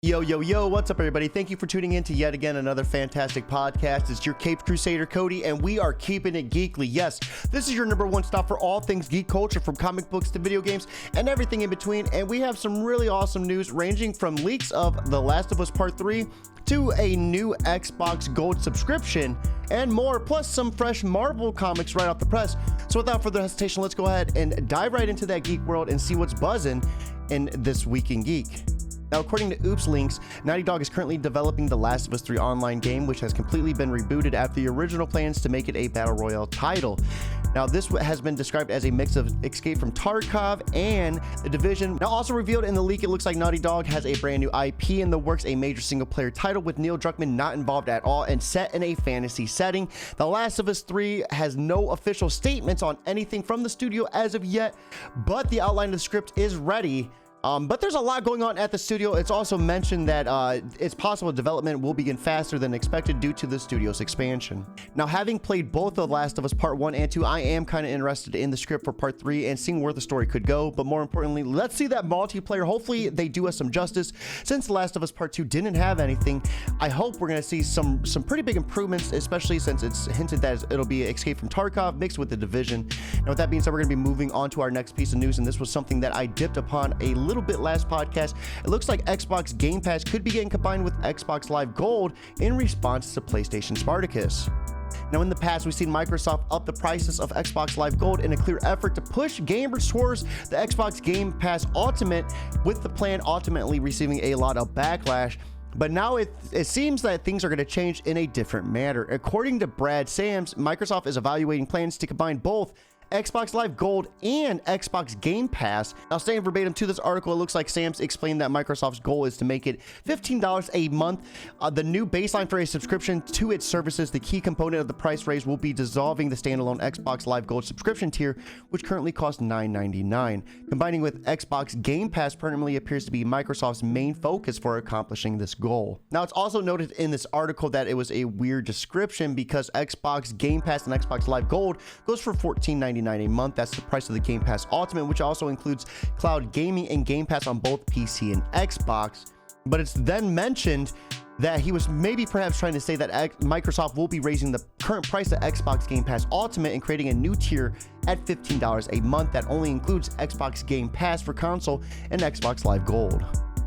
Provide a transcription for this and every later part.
Yo, what's up, everybody? Thank you for tuning in to yet again another fantastic podcast. It's your Caped Crusader, Cody, and we are keeping it geekly. Yes, this is your number one stop for all things geek culture, from comic books to video games and everything in between. And we have some really awesome news, ranging from leaks of The Last of Us Part 3 to a new Xbox Gold subscription and more, plus some fresh Marvel comics right off the press. So without further hesitation, let's go ahead and dive right into that geek world and see what's buzzing in this week in geek. Now, according to Oops Links, Naughty Dog is currently developing The Last of Us 3 online game, which has completely been rebooted after the original plans to make it a Battle Royale title. Now, this has been described as a mix of Escape from Tarkov and The Division. Now, also revealed in the leak, it looks like Naughty Dog has a brand new IP in the works, a major single-player title with Neil Druckmann not involved at all and set in a fantasy setting. The Last of Us 3 has no official statements on anything from the studio as of yet, but the outline of the script is ready. But there's a lot going on at the studio. It's also mentioned that it's possible development will begin faster than expected due to the studio's expansion. Now, having played both The Last of Us Part 1 and 2, I am kind of interested in the script for Part 3 and seeing where the story could go. But more importantly, let's see that multiplayer. Hopefully, they do us some justice. Since The Last of Us Part 2 didn't have anything, I hope we're going to see some pretty big improvements, especially since it's hinted that it'll be Escape from Tarkov mixed with The Division. Now, with that being said, we're going to be moving on to our next piece of news, and this was something that I dipped upon a little bit last podcast. It looks like Xbox Game Pass could be getting combined with Xbox Live Gold in response to PlayStation Spartacus. Now, in the past, we've seen Microsoft up the prices of Xbox Live Gold in a clear effort to push gamers towards the Xbox Game Pass Ultimate, with the plan ultimately receiving a lot of backlash. But now it seems that things are going to change in a different manner. According to Brad Sams, Microsoft is evaluating plans to combine both Xbox Live Gold and Xbox Game Pass. Now, staying verbatim to this article, it looks like Sams explained that Microsoft's goal is to make it $15 a month, the new baseline for a subscription to its services. The key component of the price raise will be dissolving the standalone Xbox Live Gold subscription tier, which currently costs $9.99. Combining with Xbox Game Pass permanently appears to be Microsoft's main focus for accomplishing this goal. Now, it's also noted in this article that it was a weird description because Xbox Game Pass and Xbox Live Gold goes for $14.99 a month. That's the price of the Game Pass Ultimate, which also includes cloud gaming and Game Pass on both PC and Xbox. But it's then mentioned that he was maybe perhaps trying to say that Microsoft will be raising the current price of Xbox Game Pass Ultimate and creating a new tier at $15 a month that only includes Xbox Game Pass for console and Xbox Live Gold.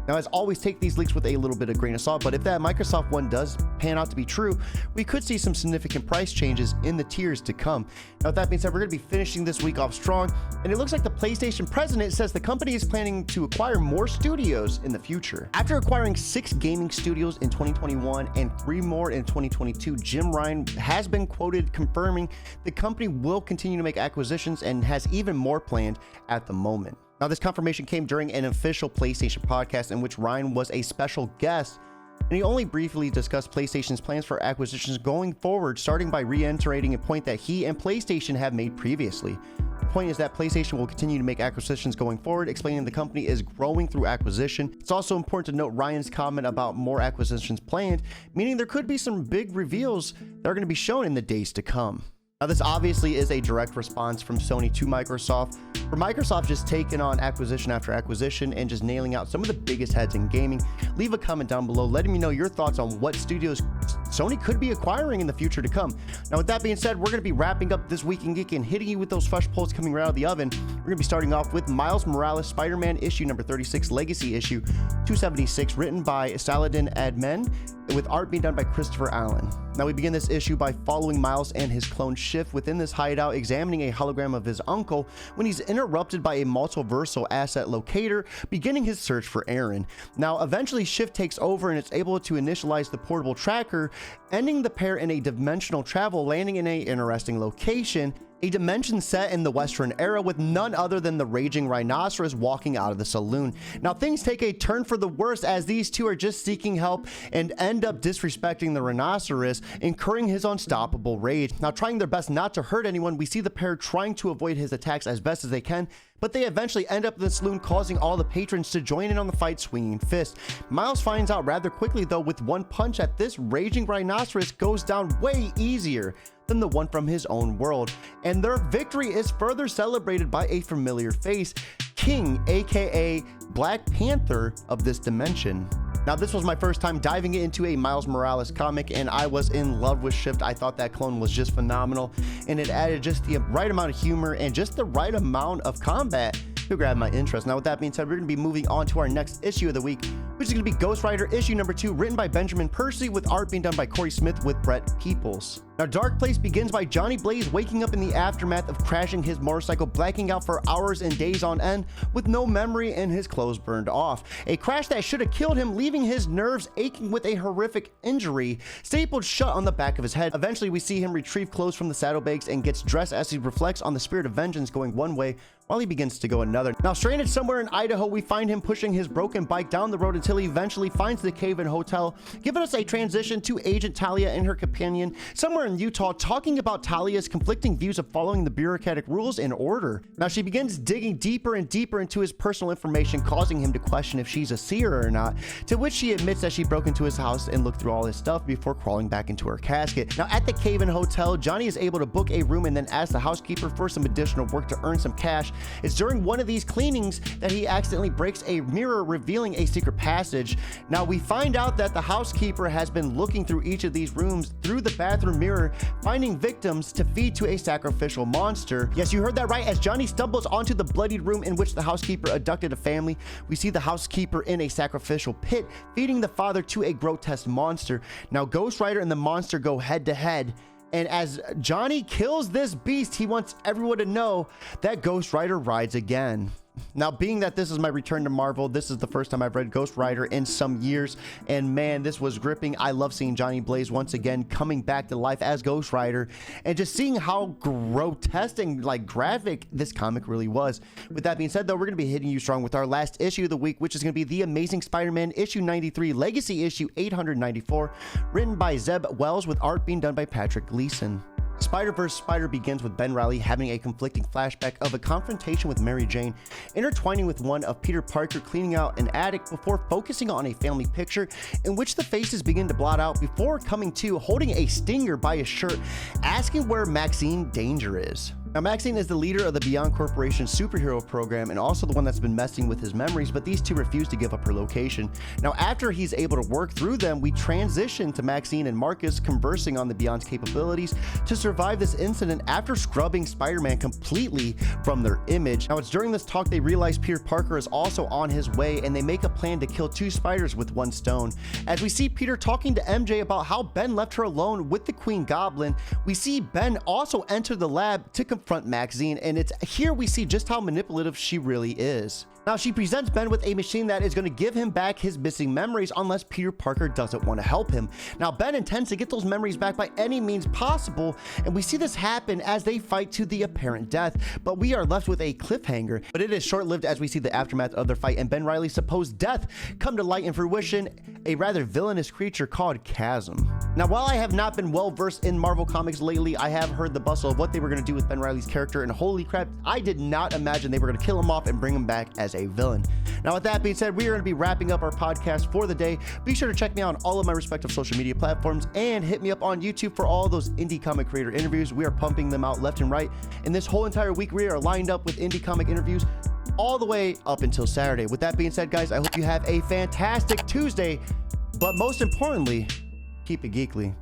Now, as always, take these leaks with a little bit of grain of salt, but if that Microsoft one does pan out to be true, we could see some significant price changes in the tiers to come. Now, with that being said, we're going to be finishing this week off strong, and it looks like the PlayStation president says the company is planning to acquire more studios in the future. After acquiring 6 gaming studios in 2021 and 3 more in 2022, Jim Ryan has been quoted confirming the company will continue to make acquisitions and has even more planned at the moment. Now, this confirmation came during an official PlayStation podcast in which Ryan was a special guest, and he only briefly discussed PlayStation's plans for acquisitions going forward, starting by reiterating a point that he and PlayStation have made previously. The point is that PlayStation will continue to make acquisitions going forward, explaining the company is growing through acquisition. It's also important to note Ryan's comment about more acquisitions planned, meaning there could be some big reveals that are going to be shown in the days to come. Now, this obviously is a direct response from Sony to Microsoft, for Microsoft just taking on acquisition after acquisition and just nailing out some of the biggest heads in gaming. Leave a comment down below letting me know your thoughts on what studios Sony could be acquiring in the future to come. Now, with that being said, we're going to be wrapping up this week in Geek and hitting you with those fresh pulls coming right out of the oven. We're going to be starting off with Miles Morales Spider-Man issue number 36, Legacy issue 276, written by Saladin Admen, with art being done by Christopher Allen. Now, we begin this issue by following Miles and his clone Shift within this hideout, examining a hologram of his uncle when he's interrupted by a multiversal asset locator, beginning his search for Aaron. Now, eventually Shift takes over and it's able to initialize the portable tracker, ending the pair in a dimensional travel, landing in an interesting location, a dimension set in the Western era with none other than the raging rhinoceros walking out of the saloon. Now, things take a turn for the worse as these two are just seeking help and end up disrespecting the rhinoceros, incurring his unstoppable rage. Now, trying their best not to hurt anyone, we see the pair trying to avoid his attacks as best as they can, but they eventually end up in the saloon, causing all the patrons to join in on the fight, swinging fists. Miles finds out rather quickly, though, with one punch that this raging rhinoceros goes down way easier than the one from his own world, and their victory is further celebrated by a familiar face, King, aka Black Panther of this dimension. Now, this was my first time diving into a Miles Morales comic, and I was in love with Shift. I thought that clone was just phenomenal, and it added just the right amount of humor and just the right amount of combat to grab my interest. Now, with that being said, we're going to be moving on to our next issue of the week, which is going to be Ghost Rider issue number 2, written by Benjamin Percy, with art being done by Corey Smith with Brett Peoples. Now, Dark Place begins by Johnny Blaze waking up in the aftermath of crashing his motorcycle, blacking out for hours and days on end with no memory and his clothes burned off. A crash that should have killed him, leaving his nerves aching with a horrific injury stapled shut on the back of his head. Eventually, we see him retrieve clothes from the saddlebags and gets dressed as he reflects on the spirit of vengeance going one way while he begins to go another. Now, stranded somewhere in Idaho, we find him pushing his broken bike down the road until he eventually finds the Cave-In Hotel, giving us a transition to Agent Talia and her companion somewhere in Utah, talking about Talia's conflicting views of following the bureaucratic rules and order. Now, she begins digging deeper and deeper into his personal information, causing him to question if she's a seer or not, to which she admits that she broke into his house and looked through all his stuff before crawling back into her casket. Now, at the Cave-In Hotel, Johnny is able to book a room and then ask the housekeeper for some additional work to earn some cash. It's during one of these cleanings that he accidentally breaks a mirror, revealing a secret passage. Now, we find out that the housekeeper has been looking through each of these rooms through the bathroom mirror, finding victims to feed to a sacrificial monster. Yes, you heard that right. As Johnny stumbles onto the bloodied room in which the housekeeper abducted a family, we see the housekeeper in a sacrificial pit, feeding the father to a grotesque monster. Now, Ghost Rider and the monster go head to head. And as Johnny kills this beast, he wants everyone to know that Ghost Rider rides again. Now, being that this is my return to Marvel, this is the first time I've read Ghost Rider in some years, and man, this was gripping. I love seeing Johnny Blaze once again coming back to life as Ghost Rider, and just seeing how grotesque and like graphic this comic really was. With that being said, though, we're going to be hitting you strong with our last issue of the week, which is going to be The Amazing Spider-Man issue 93, Legacy issue 894, written by Zeb Wells with art being done by Patrick Gleason. Spider-Verse Spider begins with Ben Reilly having a conflicting flashback of a confrontation with Mary Jane, intertwining with one of Peter Parker cleaning out an attic before focusing on a family picture in which the faces begin to blot out before coming to holding a stinger by his shirt, asking where Maxine Danger is. Now, Maxine is the leader of the Beyond Corporation superhero program and also the one that's been messing with his memories, but these two refuse to give up her location. Now, after he's able to work through them, we transition to Maxine and Marcus conversing on the Beyond's capabilities to survive this incident after scrubbing Spider-Man completely from their image. Now, it's during this talk they realize Peter Parker is also on his way, and they make a plan to kill 2 spiders with 1 stone. As we see Peter talking to MJ about how Ben left her alone with the Queen Goblin, we see Ben also enter the lab to confront Maxine, and it's here we see just how manipulative she really is. Now, she presents Ben with a machine that is going to give him back his missing memories unless Peter Parker doesn't want to help him. Now, Ben intends to get those memories back by any means possible, and we see this happen as they fight to the apparent death, but we are left with a cliffhanger. But it is short-lived as we see the aftermath of their fight and Ben Reilly's supposed death come to light in fruition, a rather villainous creature called Chasm. Now, while I have not been well-versed in Marvel Comics lately, I have heard the bustle of what they were going to do with Ben Reilly's character, and holy crap, I did not imagine they were going to kill him off and bring him back as a villain. Now, with that being said, we are going to be wrapping up our podcast for the day. Be sure to check me out on all of my respective social media platforms and hit me up on YouTube for all those indie comic creator interviews. We are pumping them out left and right. And this whole entire week, we are lined up with indie comic interviews all the way up until Saturday. With that being said, guys, I hope you have a fantastic Tuesday, but most importantly, keep it geekly.